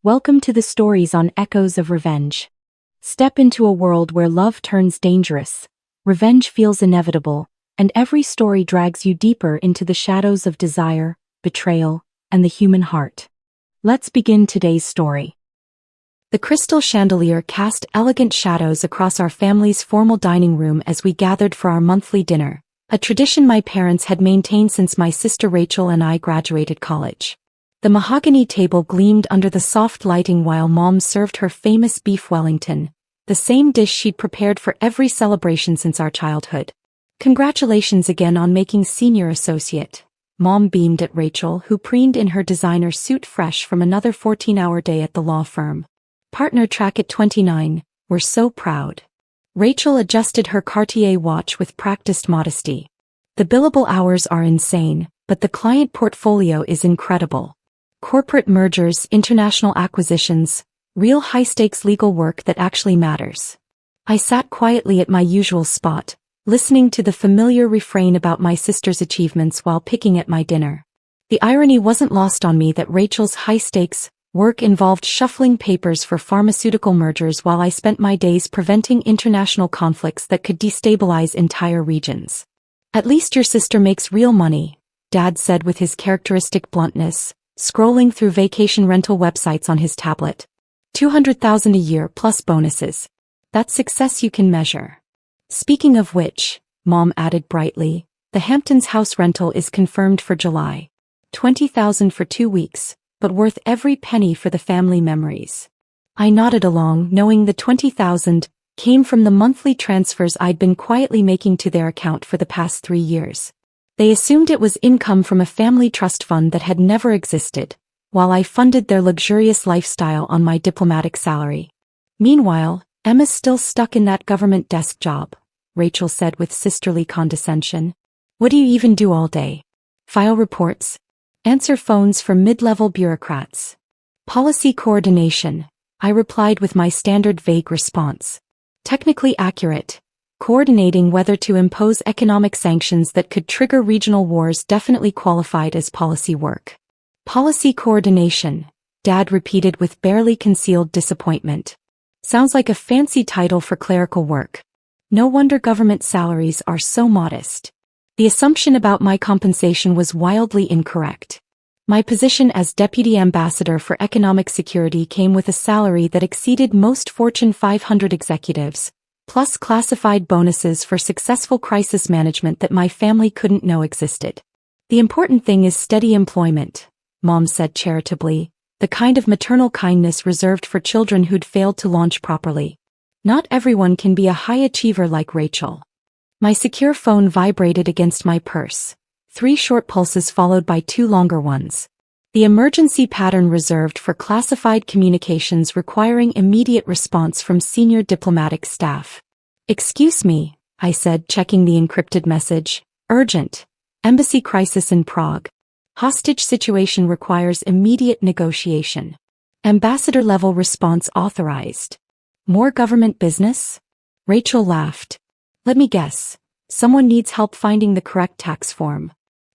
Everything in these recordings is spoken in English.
Welcome to the stories on Echoes of Revenge. Step into a world where love turns dangerous, revenge feels inevitable, and every story drags you deeper into the shadows of desire, betrayal, and the human heart. Let's begin today's story. The crystal chandelier cast elegant shadows across our family's formal dining room as we gathered for our monthly dinner, a tradition my parents had maintained since my sister Rachel and I graduated college. The mahogany table gleamed under the soft lighting while Mom served her famous beef Wellington, the same dish she'd prepared for every celebration since our childhood. "Congratulations again on making senior associate," Mom beamed at Rachel, who preened in her designer suit fresh from another 14-hour day at the law firm. "Partner track at 29, we're so proud." Rachel adjusted her Cartier watch with practiced modesty. "The billable hours are insane, but the client portfolio is incredible. Corporate mergers, international acquisitions, real high-stakes legal work that actually matters." I sat quietly at my usual spot, listening to the familiar refrain about my sister's achievements while picking at my dinner. The irony wasn't lost on me that Rachel's high-stakes work involved shuffling papers for pharmaceutical mergers while I spent my days preventing international conflicts that could destabilize entire regions. "At least your sister makes real money," Dad said with his characteristic bluntness, scrolling through vacation rental websites on his tablet. $200,000 a year plus bonuses. That's success you can measure. "Speaking of which," Mom added brightly, "the Hamptons house rental is confirmed for July. $20,000 for 2 weeks, but worth every penny for the family memories." I nodded along, knowing the $20,000 came from the monthly transfers I'd been quietly making to their account for the past 3 years. They assumed it was income from a family trust fund that had never existed, while I funded their luxurious lifestyle on my diplomatic salary. "Meanwhile, Emma's still stuck in that government desk job," Rachel said with sisterly condescension. "What do you even do all day? File reports? Answer phones for mid-level bureaucrats?" "Policy coordination," I replied with my standard vague response. "Technically accurate. Coordinating whether to impose economic sanctions that could trigger regional wars definitely qualified as policy work." "Policy coordination," Dad repeated with barely concealed disappointment. "Sounds like a fancy title for clerical work. No wonder government salaries are so modest." The assumption about my compensation was wildly incorrect. My position as Deputy Ambassador for Economic Security came with a salary that exceeded most Fortune 500 executives, plus classified bonuses for successful crisis management that my family couldn't know existed. "The important thing is steady employment," Mom said charitably, the kind of maternal kindness reserved for children who'd failed to launch properly. "Not everyone can be a high achiever like Rachel." My secure phone vibrated against my purse, 3 short pulses followed by 2 longer ones. The emergency pattern reserved for classified communications requiring immediate response from senior diplomatic staff. "Excuse me," I said, checking the encrypted message. "Urgent. Embassy crisis in Prague. Hostage situation requires immediate negotiation. Ambassador-level response authorized." "More government business?" Rachel laughed. "Let me guess. Someone needs help finding the correct tax form."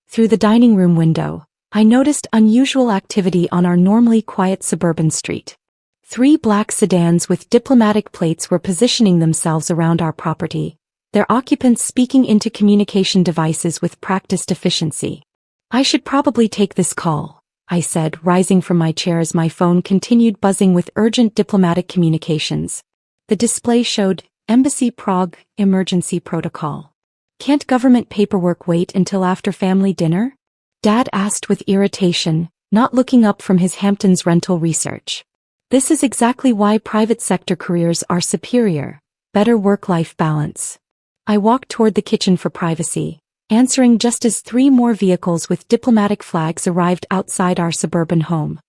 Through the dining room window, I noticed unusual activity on our normally quiet suburban street. 3 black sedans with diplomatic plates were positioning themselves around our property, their occupants speaking into communication devices with practiced efficiency. "I should probably take this call," I said, rising from my chair as my phone continued buzzing with urgent diplomatic communications. The display showed, "Embassy Prague, emergency protocol." "Can't government paperwork wait until after family dinner?" Dad asked with irritation, not looking up from his Hamptons rental research. "This is exactly why private sector careers are superior, better work-life balance." I walked toward the kitchen for privacy, answering just as 3 more vehicles with diplomatic flags arrived outside our suburban home.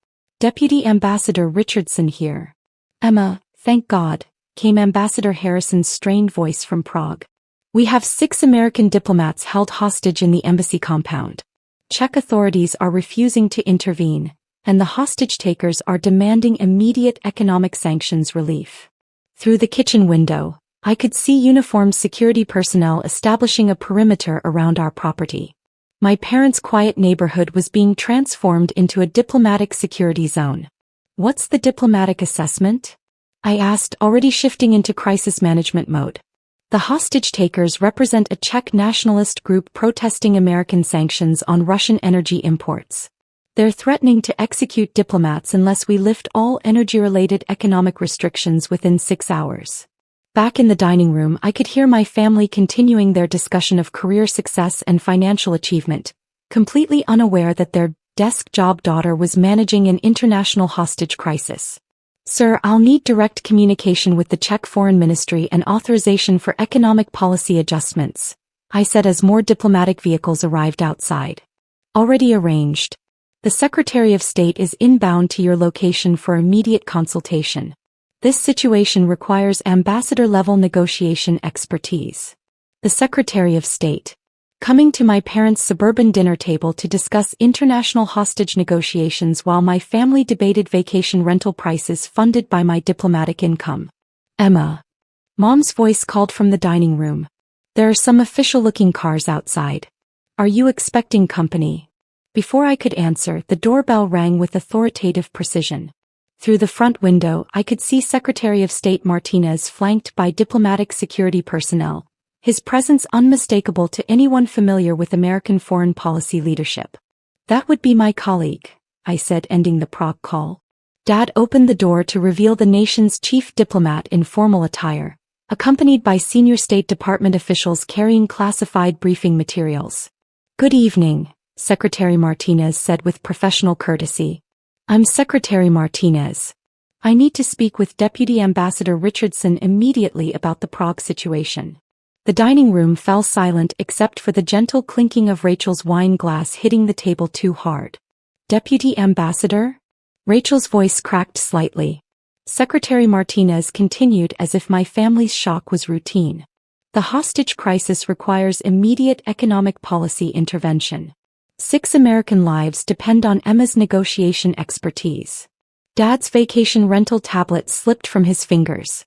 "Deputy Ambassador Richardson here." "Emma, thank God," came Ambassador Harrison's strained voice from Prague. "We have 6 American diplomats held hostage in the embassy compound. Czech authorities are refusing to intervene, and the hostage-takers are demanding immediate economic sanctions relief." Through the kitchen window, I could see uniformed security personnel establishing a perimeter around our property. My parents' quiet neighborhood was being transformed into a diplomatic security zone. What's the diplomatic assessment? I asked, already shifting into crisis management mode. The hostage-takers represent a Czech nationalist group protesting American sanctions on Russian energy imports. They're threatening to execute diplomats unless we lift all energy-related economic restrictions within 6 hours. Back in the dining room, I could hear my family continuing their discussion of career success and financial achievement, completely unaware that their desk job daughter was managing an international hostage crisis. Sir, I'll need direct communication with the Czech Foreign Ministry and authorization for economic policy adjustments, I said as more diplomatic vehicles arrived outside. Already arranged. The Secretary of State is inbound to your location for immediate consultation. This situation requires ambassador-level negotiation expertise. The Secretary of State. Coming to my parents' suburban dinner table to discuss international hostage negotiations while my family debated vacation rental prices funded by my diplomatic income. Emma. Mom's voice called from the dining room. There are some official-looking cars outside. Are you expecting company? Before I could answer, the doorbell rang with authoritative precision. Through the front window, I could see Secretary of State Martinez flanked by diplomatic security personnel, his presence unmistakable to anyone familiar with American foreign policy leadership. That would be my colleague, I said, ending the Prague call. Dad opened the door to reveal the nation's chief diplomat in formal attire, accompanied by senior State Department officials carrying classified briefing materials. Good evening, Secretary Martinez said with professional courtesy. I'm Secretary Martinez. I need to speak with Deputy Ambassador Richardson immediately about the Prague situation. The dining room fell silent except for the gentle clinking of Rachel's wine glass hitting the table too hard. Deputy Ambassador? Rachel's voice cracked slightly. Secretary Martinez continued as if my family's shock was routine. The hostage crisis requires immediate economic policy intervention. 6 American lives depend on Emma's negotiation expertise. Dad's vacation rental tablet slipped from his fingers.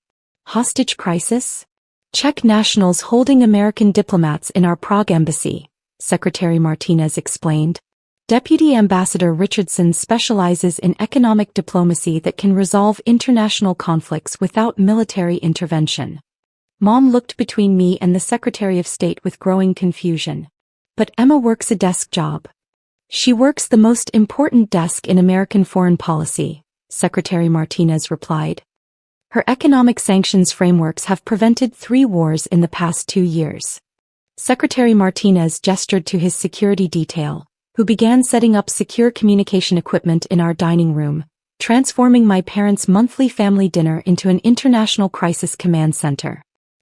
Hostage crisis? Czech nationals holding American diplomats in our Prague embassy, Secretary Martinez explained. Deputy Ambassador Richardson specializes in economic diplomacy that can resolve international conflicts without military intervention. Mom looked between me and the Secretary of State with growing confusion. But Emma works a desk job. She works the most important desk in American foreign policy, Secretary Martinez replied. Her economic sanctions frameworks have prevented 3 wars in the past 2 years. Secretary Martinez gestured to his security detail, who began setting up secure communication equipment in our dining room, transforming my parents' monthly family dinner into an international crisis command center.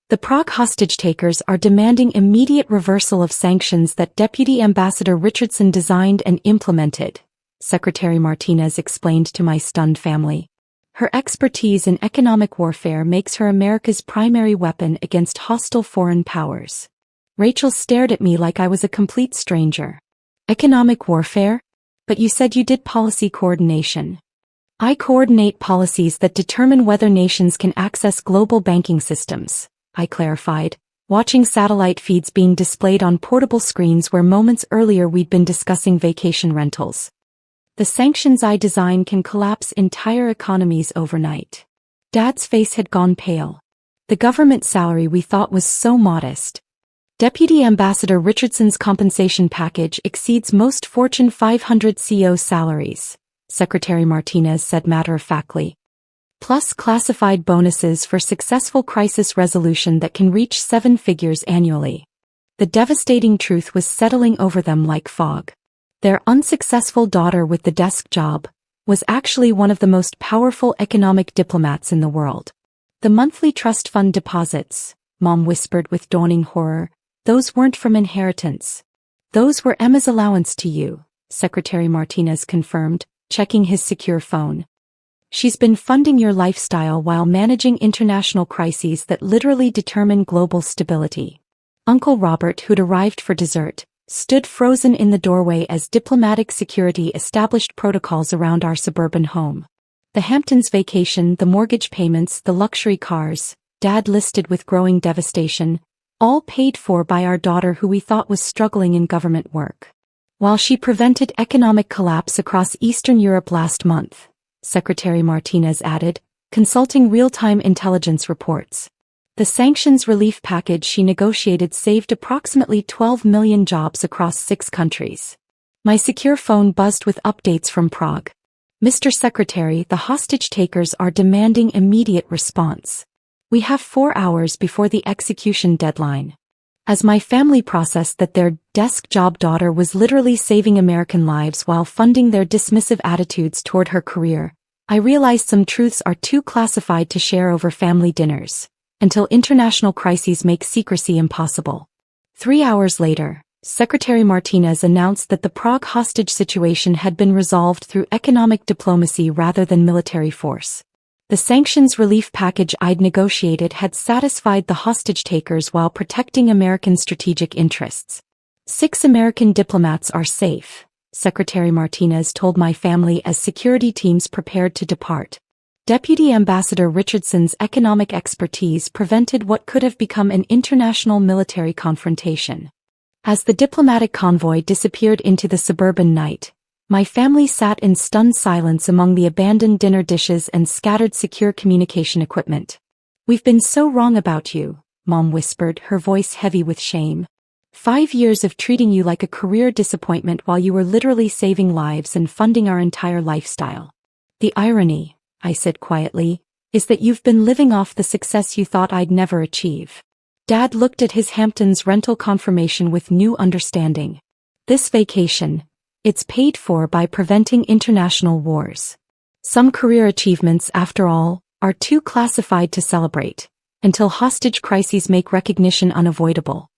The Prague hostage-takers are demanding immediate reversal of sanctions that Deputy Ambassador Richardson designed and implemented, Secretary Martinez explained to my stunned family. Her expertise in economic warfare makes her America's primary weapon against hostile foreign powers. Rachel stared at me like I was a complete stranger. Economic warfare? But you said you did policy coordination. I coordinate policies that determine whether nations can access global banking systems, I clarified, watching satellite feeds being displayed on portable screens where moments earlier we'd been discussing vacation rentals. The sanctions I design can collapse entire economies overnight. Dad's face had gone pale. The government salary we thought was so modest. Deputy Ambassador Richardson's compensation package exceeds most Fortune 500 CEO salaries, Secretary Martinez said matter-of-factly. Plus classified bonuses for successful crisis resolution that can reach 7 figures annually. The devastating truth was settling over them like fog. Their unsuccessful daughter with the desk job was actually one of the most powerful economic diplomats in the world. The monthly trust fund deposits, Mom whispered with dawning horror, those weren't from inheritance. Those were Emma's allowance to you, Secretary Martinez confirmed, checking his secure phone. She's been funding your lifestyle while managing international crises that literally determine global stability. Uncle Robert, who'd arrived for dessert, stood frozen in the doorway as diplomatic security established protocols around our suburban home. The Hamptons vacation, the mortgage payments, the luxury cars, Dad listed with growing devastation, all paid for by our daughter who we thought was struggling in government work. While she prevented economic collapse across Eastern Europe last month, Secretary Martinez added, consulting real-time intelligence reports. The sanctions relief package she negotiated saved approximately 12 million jobs across 6 countries. My secure phone buzzed with updates from Prague. Mr. Secretary, the hostage takers are demanding immediate response. We have 4 hours before the execution deadline. As my family processed that their desk job daughter was literally saving American lives while funding their dismissive attitudes toward her career, I realized some truths are too classified to share over family dinners, until international crises make secrecy impossible. 3 hours later, Secretary Martinez announced that the Prague hostage situation had been resolved through economic diplomacy rather than military force. The sanctions relief package I'd negotiated had satisfied the hostage takers while protecting American strategic interests. 6 American diplomats are safe, Secretary Martinez told my family as security teams prepared to depart. Deputy Ambassador Richardson's economic expertise prevented what could have become an international military confrontation. As the diplomatic convoy disappeared into the suburban night, my family sat in stunned silence among the abandoned dinner dishes and scattered secure communication equipment. "We've been so wrong about you," Mom whispered, her voice heavy with shame. 5 years of treating you like a career disappointment while you were literally saving lives and funding our entire lifestyle. "The irony," I said quietly, "is that you've been living off the success you thought I'd never achieve." Dad looked at his Hamptons rental confirmation with new understanding. "This vacation, it's paid for by preventing international wars. Some career achievements, after all, are too classified to celebrate, until hostage crises make recognition unavoidable."